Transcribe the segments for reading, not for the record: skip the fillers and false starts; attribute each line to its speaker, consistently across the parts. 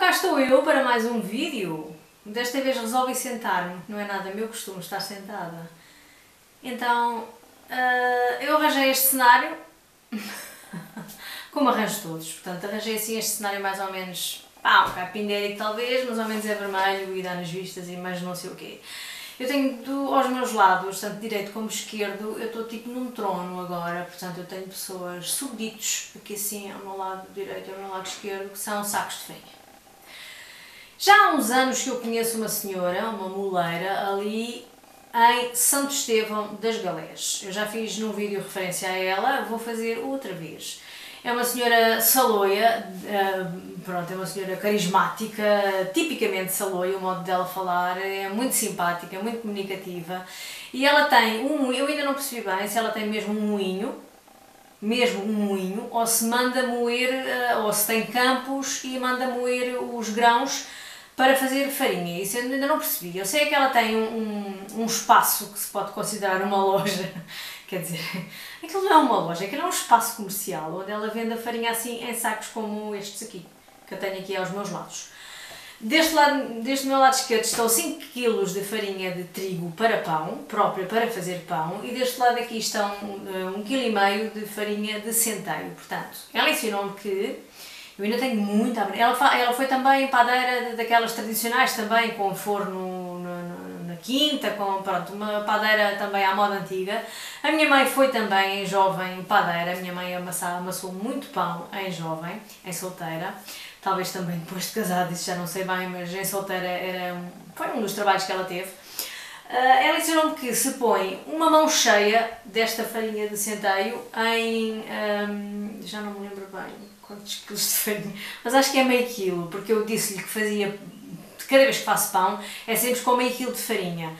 Speaker 1: cá estou eu para mais um vídeo. Desta vez resolvi sentar-me, não é nada meu costume estar sentada. Então, eu arranjei este cenário, como arranjo todos, portanto arranjei assim este cenário mais ou menos, um bocado pindérico talvez, mas ao menos é vermelho e dá nas vistas e mais não sei o quê. Eu tenho aos meus lados, tanto direito como esquerdo, eu estou tipo num trono agora, portanto eu tenho pessoas súbditos aqui assim ao meu lado direito e ao meu lado esquerdo, que são sacos de farinha. Já há uns anos que eu conheço uma senhora, uma moleira, ali em Santo Estevão das Galés. Eu já fiz num vídeo referência a ela, vou fazer outra vez. É uma senhora saloia, pronto, é uma senhora carismática, tipicamente saloia, o modo dela falar, é muito simpática, muito comunicativa. E ela tem eu ainda não percebi bem se ela tem mesmo um moinho, ou se manda moer, ou se tem campos e manda moer os grãos para fazer farinha. Isso eu ainda não percebi. Eu sei que ela tem um espaço que se pode considerar uma loja, quer dizer, aquilo não é uma loja, aquilo é um espaço comercial, onde ela vende a farinha assim em sacos como estes aqui, que eu tenho aqui aos meus lados. Deste meu lado esquerdo estão 5 kg de farinha de trigo para pão, própria para fazer pão, e deste lado aqui estão 1,5 kg de farinha de centeio. Portanto, ela ensinou-me que eu ainda tenho muito a aprender. Ela foi também padeira daquelas tradicionais, também com forno na quinta, com pronto, uma padeira também à moda antiga. A minha mãe foi também em jovem padeira, a minha mãe amassou muito pão em jovem, em solteira. Talvez também depois de casada, isso já não sei bem, mas em solteira foi um dos trabalhos que ela teve. Ela ensinou-me que se põe uma mão cheia desta farinha de centeio em, já não me lembro bem quantos quilos de farinha, mas acho que é meio quilo, porque eu disse-lhe que fazia, cada vez que faço pão, é sempre com meio quilo de farinha.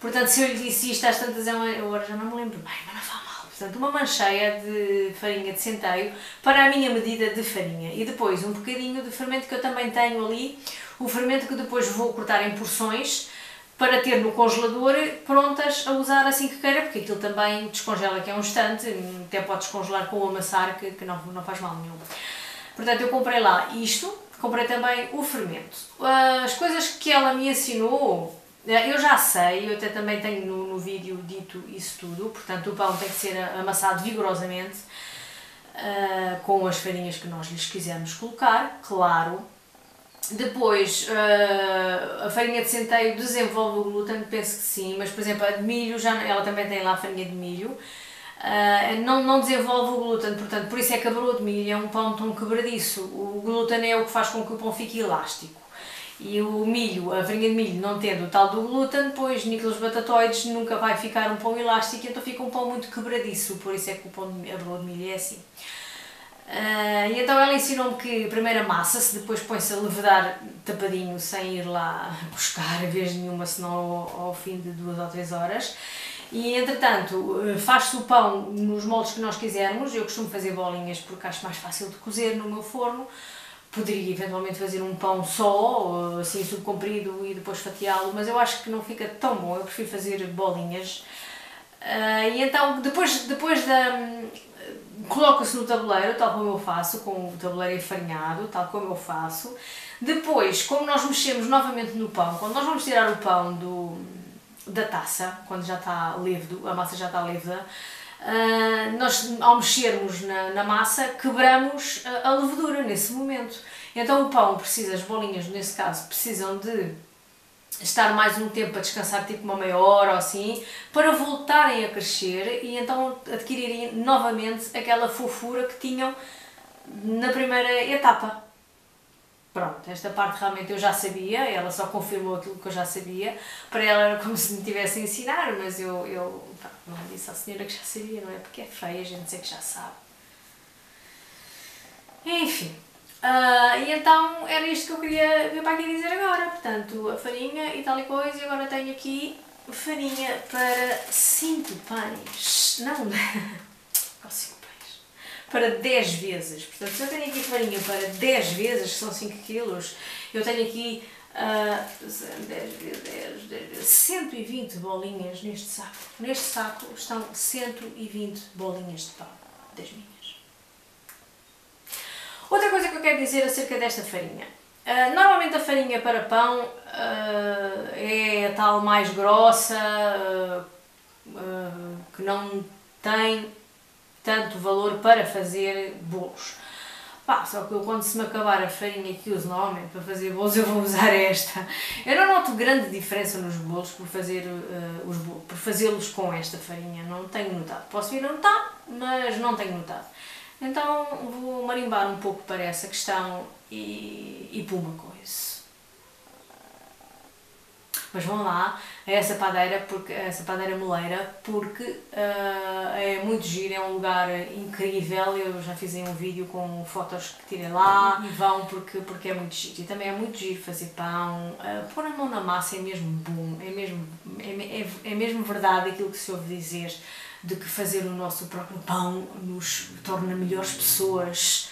Speaker 1: Portanto, se eu lhe disse isto às tantas, eu agora já não me lembro bem, mas não faz mal. Portanto, uma mancheia de farinha de centeio para a minha medida de farinha. E depois um bocadinho de fermento que eu também tenho ali, o fermento que depois vou cortar em porções para ter no congelador prontas a usar assim que queira, porque aquilo também descongela que é um instante, até pode descongelar com o amassar, que não faz mal nenhum. Portanto, eu comprei lá isto, comprei também o fermento. As coisas que ela me ensinou, eu já sei, eu até também tenho no vídeo dito isso tudo, portanto o pão tem que ser amassado vigorosamente, com as farinhas que nós lhes quisermos colocar, claro. Depois, a farinha de centeio desenvolve o glúten, penso que sim, mas por exemplo a de milho, ela também tem lá a farinha de milho, não desenvolve o glúten, portanto por isso é que a broa de milho é um pão tão quebradiço. O glúten é o que faz com que o pão fique elástico. E o milho, a farinha de milho não tendo o tal do glúten, pois níqueles batatoides nunca vai ficar um pão elástico, então fica um pão muito quebradiço, por isso é que a broa de milho é assim. E então ela ensinou-me que primeiro amassa-se, depois põe-se a levedar tapadinho sem ir lá buscar vez nenhuma, senão ao fim de 2 ou 3 horas. E entretanto faz-se o pão nos moldes que nós quisermos. Eu costumo fazer bolinhas porque acho mais fácil de cozer no meu forno. Poderia eventualmente fazer um pão só, assim subcomprido e depois fatiá-lo, mas eu acho que não fica tão bom, eu prefiro fazer bolinhas. E então depois coloca-se no tabuleiro, tal como eu faço, com o tabuleiro enfarinhado, tal como eu faço. Depois, como nós mexemos novamente no pão, quando nós vamos tirar o pão da taça, quando já está lévedo, a massa já está leveda, nós ao mexermos na massa quebramos a levedura nesse momento. Então o pão precisa, as bolinhas nesse caso, precisam de estar mais um tempo a descansar, tipo uma meia hora ou assim, para voltarem a crescer e então adquirirem novamente aquela fofura que tinham na primeira etapa. Pronto, esta parte realmente eu já sabia, ela só confirmou aquilo que eu já sabia. Para ela era como se me tivesse a ensinar, mas eu não disse à senhora que já sabia, não é? Porque é feia, a gente sei que já sabe. Enfim. E então era isto que eu queria vir para aqui dizer agora, portanto a farinha e tal e coisa, e agora tenho aqui farinha para 5 pães, não, 5 pães, para 10 vezes, portanto se eu tenho aqui farinha para 10 vezes, que são 5 kg, eu tenho aqui 120 bolinhas neste saco estão 120 bolinhas de pão, das minhas. Outra coisa que eu quero dizer acerca desta farinha, Normalmente a farinha para pão é a tal mais grossa, que não tem tanto valor para fazer bolos. Pá, só que eu, quando se me acabar a farinha que uso normalmente para fazer bolos, eu vou usar esta. Eu não noto grande diferença nos bolos por fazer por fazê-los com esta farinha, não tenho notado. Posso vir a notar, mas não tenho notado. Então vou marimbar um pouco para essa questão e puma com isso. Mas vão lá a essa padeira moleira, porque é muito giro, é um lugar incrível. Eu já fiz um vídeo com fotos que tirei lá, e vão porque é muito giro. E também é muito giro fazer pão, pôr a mão na massa é mesmo bom, é mesmo verdade aquilo que se ouve dizer, de que fazer o nosso próprio pão nos torna melhores pessoas.